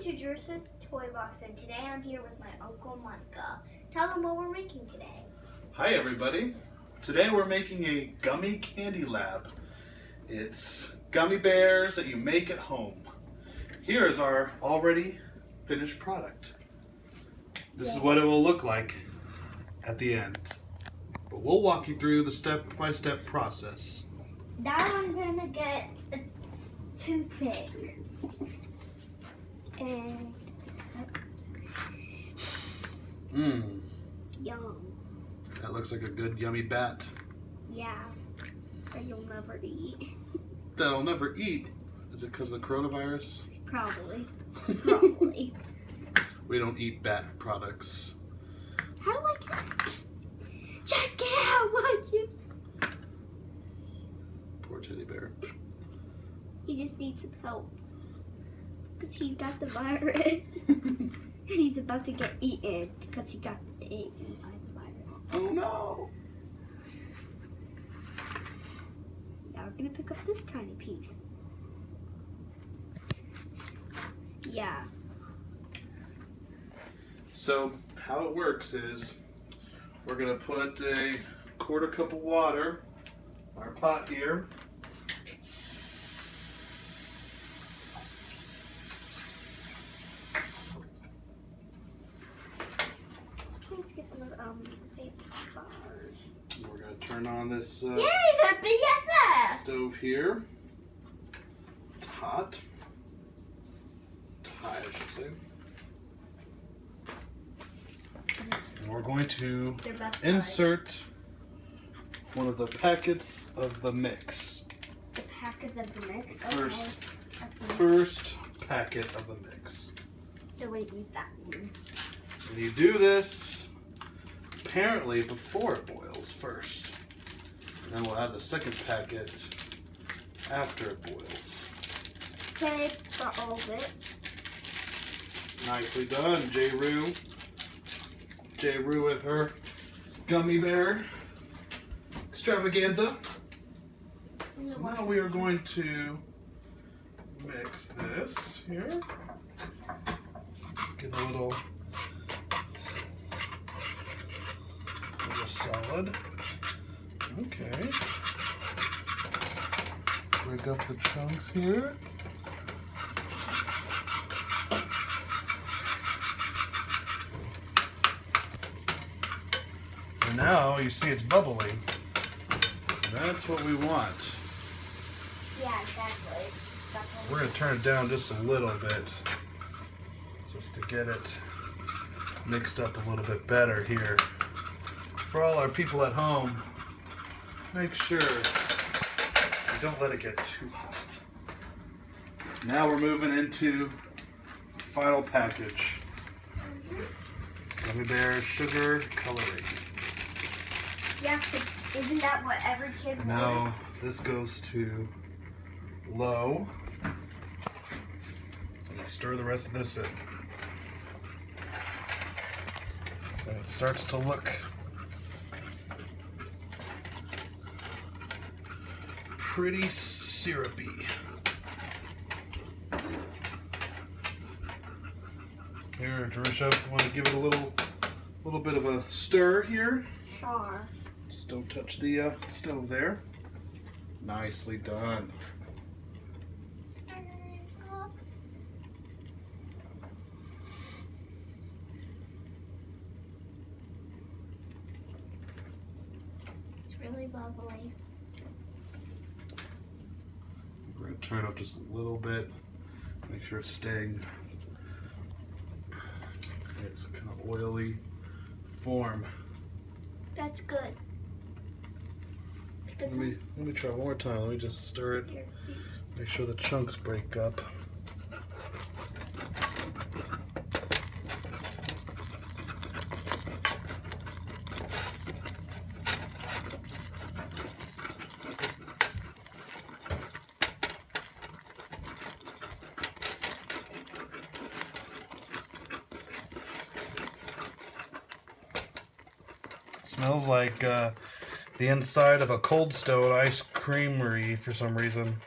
to Jerusha's Toy Box, and today I'm here with my Uncle Micah. Tell them what we're making today. Hi everybody. Today we're making a gummy candy lab. It's gummy bears that you make at home. Here is our already finished product. This is what it will look like at the end. But we'll walk you through the step-by-step process. Now I'm gonna get a toothpick. And yum. That looks like a good yummy bat. Yeah, that you'll never eat. That I'll never eat? Is it because of the coronavirus? Probably. Probably. We don't eat bat products. How do I get? Just get out, would you? Poor teddy bear. He just needs some help. Because he's got the virus. And he's about to get eaten because he got eaten by the virus. Oh no! Now we're going to pick up this tiny piece. Yeah. So how it works is we're going to put a quarter cup of water in our pot here. Let's get some of paper bars. We're going to turn on this Yay, they're BFF! stove here. It's hot. It's high, I should say. And we're going to insert one of the packets of the mix. The packets of the mix? First, Okay. That's first packet of the mix. So wait, eat that one. And you do this apparently before it boils first. And then we'll add the second packet after it boils. Okay, got all of it. Nicely done, J-Roo. J-Roo with her gummy bear extravaganza. So now we are going to mix this here. Let's get a little solid. Okay. Break up the chunks here. And now you see it's bubbling. That's what we want. Yeah, exactly. We're going to turn it down just a little bit, just to get it mixed up a little bit better here. For all our people at home, make sure you don't let it get too hot. Now we're moving into the final package. Gummy bear sugar coloring. Yeah, isn't that what every kid Now wants? this goes to low. Stir the rest of this in. And it starts to look pretty syrupy. Here, Jerusha, want to give it a little bit of a stir here? Sure. Just don't touch the stove there. Nicely done. It's really bubbly. We're going to turn up just a little bit. Make sure it's staying. It's kind of oily form. That's good. Let me try one more time. Let me just stir it. Make sure the chunks break up. Smells like the inside of a Cold Stone ice creamery for some reason.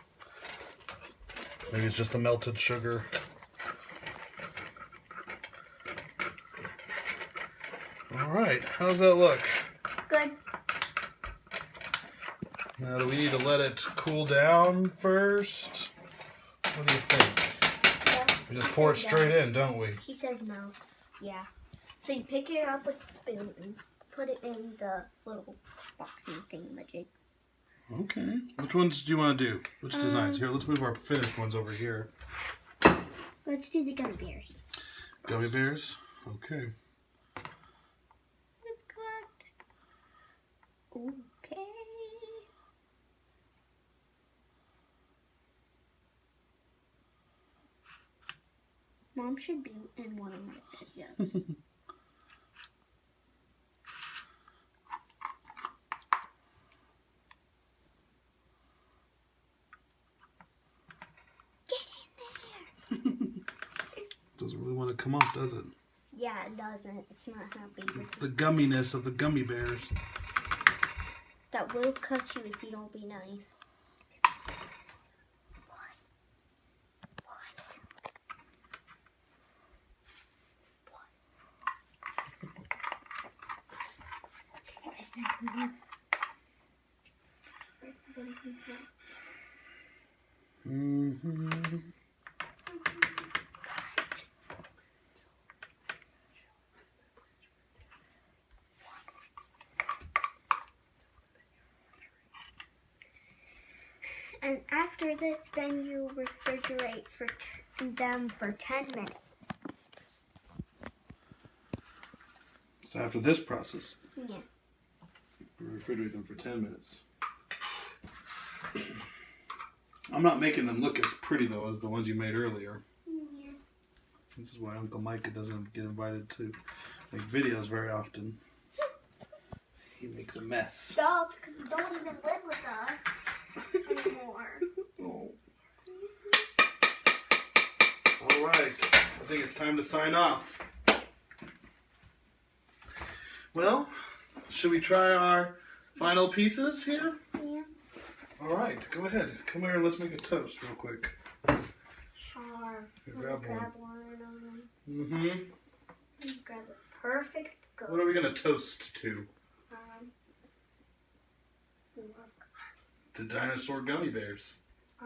Maybe it's just the melted sugar. All right, how does that look? Good. Now, do we need to let it cool down first? What do you think? Yeah. We just pour it straight in, don't we? He says no. Yeah. So you pick it up with the spoon and put it in the little boxing thingamajig. Okay. Which ones do you want to do? Which designs? Here, let's move our finished ones over here. Let's do the gummy bears. Gummy bears? Okay. Let's cut. Okay. Mom should be in one of my videos. Doesn't really want to come off, does it? Yeah, it doesn't. It's not happy. It's the gumminess of the gummy bears. That will cut you if you don't be nice. Mm-hmm. And after this, then you refrigerate them for 10 minutes. So after this process, Yeah. we refrigerate them for 10 minutes. I'm not making them look as pretty, though, as the ones you made earlier. Yeah. This is why Uncle Micah doesn't get invited to make videos very often. He makes a mess. Stop, because you don't even live with us anymore. Oh. All right. I think it's time to sign off. Well, should we try our final pieces here? Yeah. All right. Go ahead. Come here and let's make a toast real quick. Sure. Here, grab one. Mm-hmm. Grab a perfect goat. What are we going to toast to? Look. The dinosaur gummy bears. I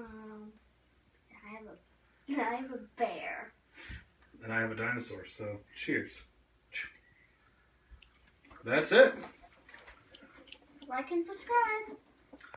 have a bear. And I have a dinosaur, so cheers. That's it. Like and subscribe.